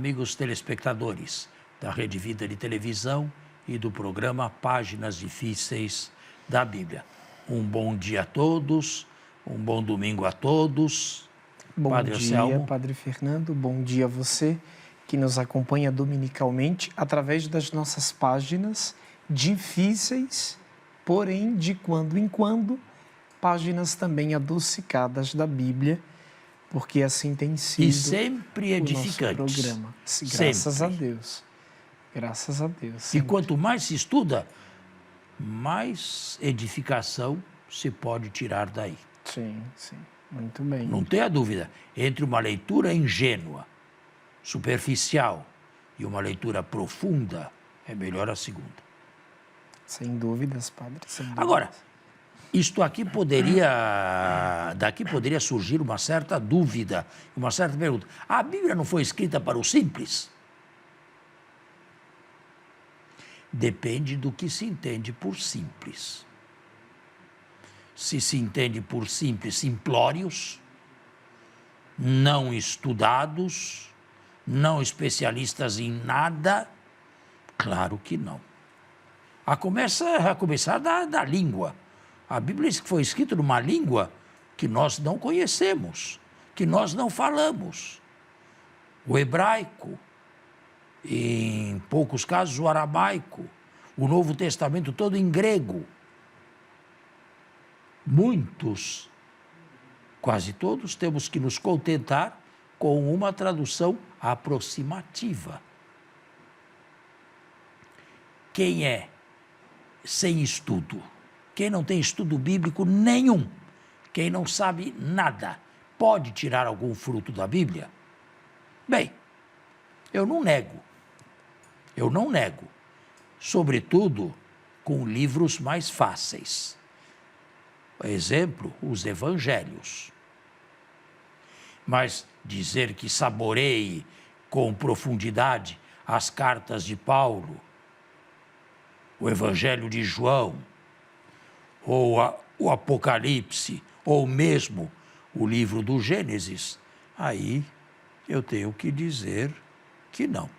amigos telespectadores da Rede Vida de Televisão e do programa Páginas Difíceis da Bíblia. Um bom dia a todos, um bom domingo a todos. Bom Padre dia, Anselmo. Padre Fernando. Bom dia a você que nos acompanha dominicalmente através das nossas páginas difíceis, porém de quando em quando, páginas também adocicadas da Bíblia, porque assim tem sido E sempre edificantes. o nosso programa. Graças a Deus. Graças a Deus. E Sempre. quanto mais se estuda, mais edificação se pode tirar daí. Sim, sim. Muito bem. Não tenha dúvida, entre uma leitura ingênua, superficial e uma leitura profunda, é melhor a segunda. Sem dúvidas, Padre. Sem dúvidas. Agora, daqui poderia surgir uma certa dúvida, uma certa pergunta. A Bíblia não foi escrita para o simples? Depende do que se entende por simples. Se se entende por simples, simplórios, não estudados, não especialistas em nada, claro que não. A começar da língua. A Bíblia foi escrita numa língua que nós não conhecemos, que nós não falamos. O hebraico, em poucos casos o aramaico, o Novo Testamento todo em grego. Muitos, quase todos, temos que nos contentar com uma tradução aproximativa. Quem é sem estudo, quem não tem estudo bíblico nenhum, quem não sabe nada, pode tirar algum fruto da Bíblia? Bem, eu não nego, sobretudo com livros mais fáceis. Por exemplo, os evangelhos. Mas dizer que saboreie com profundidade as cartas de Paulo, o Evangelho de João, ou o Apocalipse, ou mesmo o livro do Gênesis, aí eu tenho que dizer que não.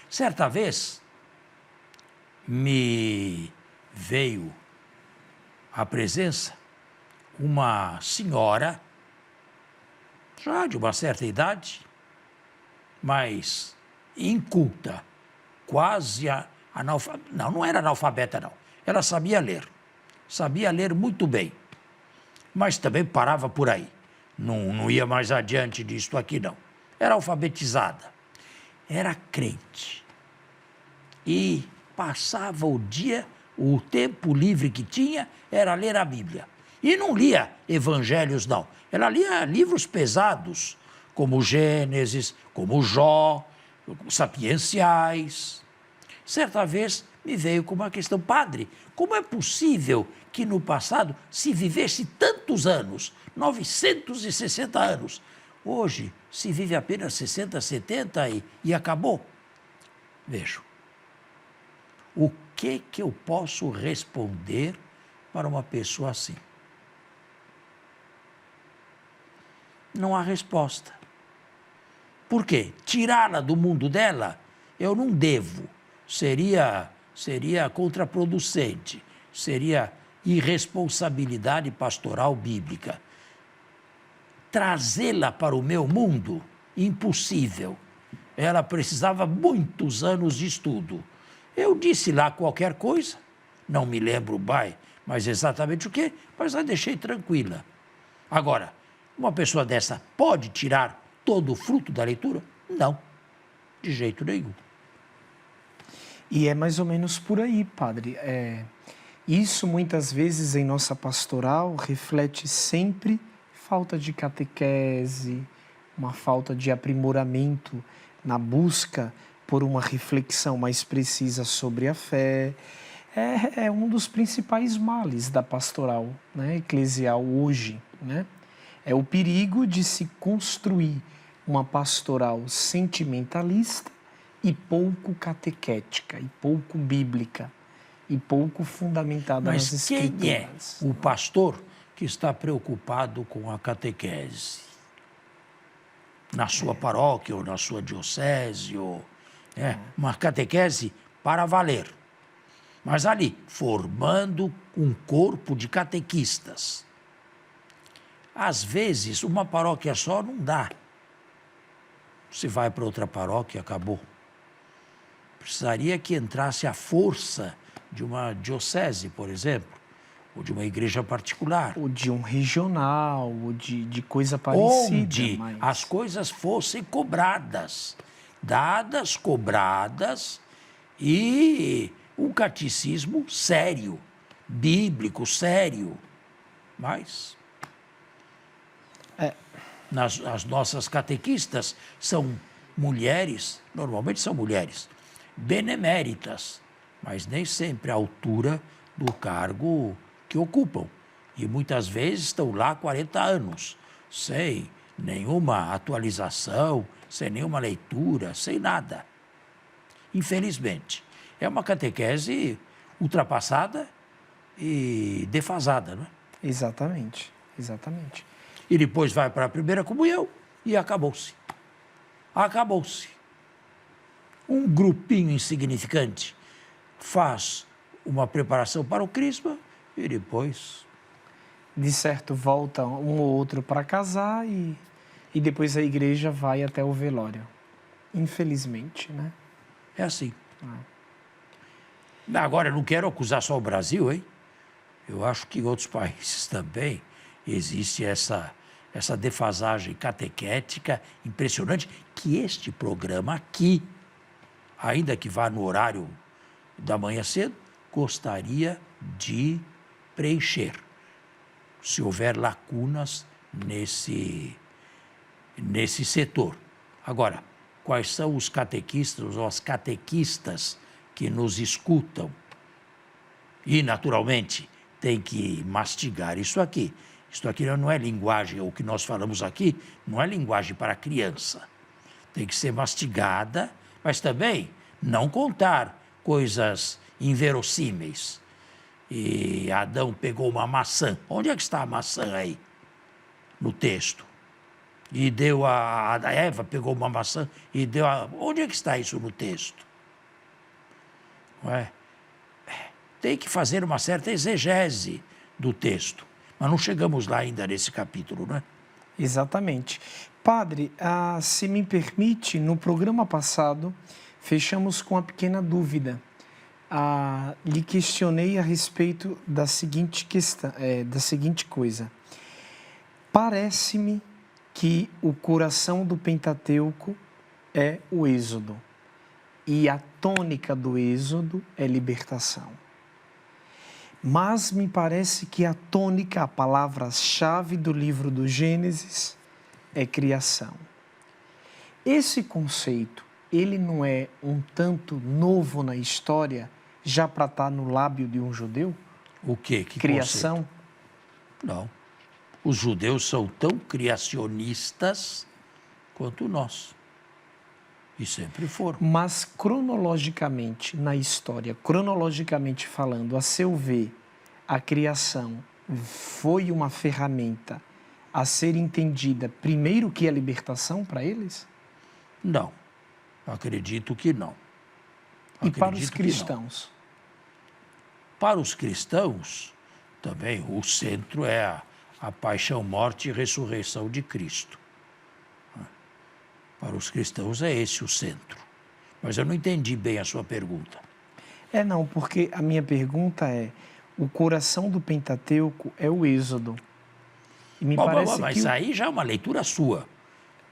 Certa vez me veio à presença uma senhora, já de uma certa idade, mas inculta, quase analfabeta. Não era analfabeta, não. Ela sabia ler muito bem, mas também parava por aí. Não ia mais adiante disto aqui, não. Era alfabetizada, era crente e passava o dia, o tempo livre que tinha era ler a Bíblia. E não lia evangelhos, não. Ela lia livros pesados, como Gênesis, como Jó, sapienciais. Certa vez me veio com uma questão: padre, como é possível que no passado se vivesse tantos anos, 960 anos, hoje se vive apenas 60, 70 e acabou? Vejo. O que eu posso responder para uma pessoa assim? Não há resposta. Por quê? Tirá-la do mundo dela, eu não devo. Seria contraproducente, seria irresponsabilidade pastoral bíblica. Trazê-la para o meu mundo, impossível. Ela precisava muitos anos de estudo. Eu disse lá qualquer coisa, não me lembro mas exatamente o quê, mas a deixei tranquila. Agora, uma pessoa dessa pode tirar todo o fruto da leitura? Não, de jeito nenhum. E é mais ou menos por aí, padre. Isso muitas vezes em nossa pastoral reflete sempre falta de catequese, uma falta de aprimoramento na busca por uma reflexão mais precisa sobre a fé. É um dos principais males da pastoral, né, eclesial hoje, né? É o perigo de se construir uma pastoral sentimentalista e pouco catequética, e pouco bíblica, e pouco fundamentada nas Escrituras. Mas quem é o pastor que está preocupado com a catequese? na sua paróquia ou na sua diocese, ou, uma catequese para valer. Mas ali, formando um corpo de catequistas. Às vezes, uma paróquia só não dá. Você vai para outra paróquia, acabou. Precisaria que entrasse a força de uma diocese, por exemplo, ou de uma igreja particular. Ou de um regional, ou de coisa parecida. Onde as coisas fossem cobradas, dadas, cobradas, e um catecismo sério, bíblico, sério. Mas as nossas catequistas são mulheres, normalmente são mulheres, beneméritas, mas nem sempre à altura do cargo que ocupam. E muitas vezes estão lá há 40 anos, sem nenhuma atualização, sem nenhuma leitura, sem nada. Infelizmente. É uma catequese ultrapassada e defasada, não é? Exatamente, exatamente. E depois vai para a primeira comunhão e acabou-se. Acabou-se. Um grupinho insignificante faz uma preparação para o crisma e depois... De certo, volta um ou outro para casar e depois a igreja vai até o velório. Infelizmente, né? É assim. Agora, eu não quero acusar só o Brasil, hein? Eu acho que em outros países também existe essa defasagem catequética impressionante, que este programa aqui, ainda que vá no horário da manhã cedo, gostaria de preencher, se houver lacunas nesse setor. Agora, quais são os catequistas ou as catequistas que nos escutam? E, naturalmente, tem que mastigar isso aqui. Isto aqui não é linguagem, o que nós falamos aqui não é linguagem para criança. Tem que ser mastigada, mas também não contar coisas inverossímeis. E Adão pegou uma maçã. Onde é que está a maçã aí? No texto. E deu a Eva pegou uma maçã e deu a... Onde é que está isso no texto? Não é? Tem que fazer uma certa exegese do texto. Mas não chegamos lá ainda nesse capítulo, não é? Exatamente. Padre, se me permite, no programa passado, fechamos com uma pequena dúvida. Lhe questionei a respeito da seguinte questão, da seguinte coisa. Parece-me que o coração do Pentateuco é o Êxodo. E a tônica do Êxodo é libertação. Mas me parece que a tônica, a palavra-chave do livro do Gênesis é criação. Esse conceito, ele não é um tanto novo na história, já para estar no lábio de um judeu? O quê? Que criação? Conceito? Não. Os judeus são tão criacionistas quanto nós. E sempre foram. Mas cronologicamente, na história, cronologicamente falando, a seu ver, a criação foi uma ferramenta a ser entendida primeiro que a libertação para eles? Não. Acredito que não. E para os cristãos? Para os cristãos, também o centro é a paixão, morte e ressurreição de Cristo. Para os cristãos é esse o centro. Mas eu não entendi bem a sua pergunta. Não, porque a minha pergunta é, o coração do Pentateuco é o Êxodo. E me parece mas que aí já é uma leitura sua.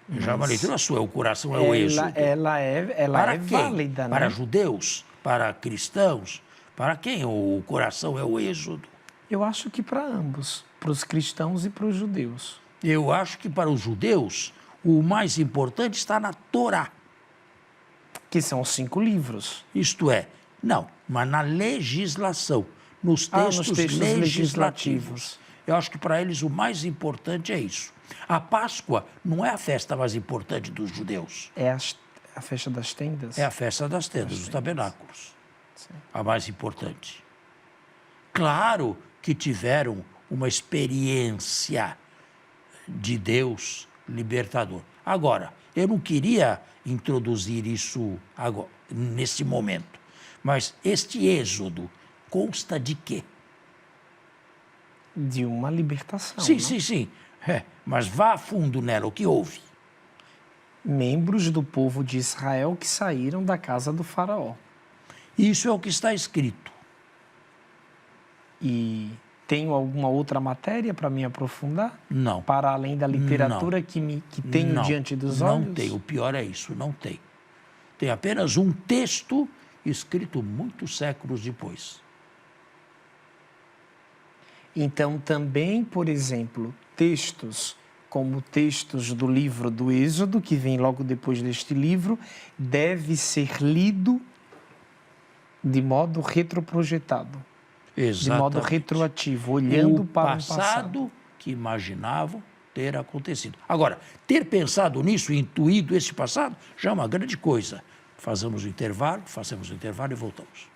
Já é uma leitura sua, o coração é o Êxodo. Ela é válida, né? Para judeus, para cristãos, para quem o coração é o Êxodo? Eu acho que para ambos, para os cristãos e para os judeus. Eu acho que para os judeus, o mais importante está na Torá. Que são os 5 livros. Isto é, não, mas na legislação, nos textos legislativos. Eu acho que para eles o mais importante é isso. A Páscoa não é a festa mais importante dos judeus. É a festa das tendas? É a festa das tendas, dos tabernáculos. Sim. A mais importante. Claro que tiveram uma experiência de Deus libertador. Agora, eu não queria introduzir isso agora, nesse momento, mas este êxodo consta de quê? De uma libertação. Sim, não? sim, sim. Mas vá a fundo nela, o que houve? Membros do povo de Israel que saíram da casa do faraó. Isso é o que está escrito. E tenho alguma outra matéria para me aprofundar? Não. Para além da literatura que tenho Não, diante dos olhos? Não tem. O pior é isso, não tem. Tem apenas um texto escrito muitos séculos depois. Então, também, por exemplo, textos como textos do livro do Êxodo, que vem logo depois deste livro, deve ser lido de modo retroprojetado. Exatamente. De modo retroativo, olhando para o passado que imaginavam ter acontecido. Agora, ter pensado nisso, intuído esse passado, já é uma grande coisa. Façamos o intervalo e voltamos.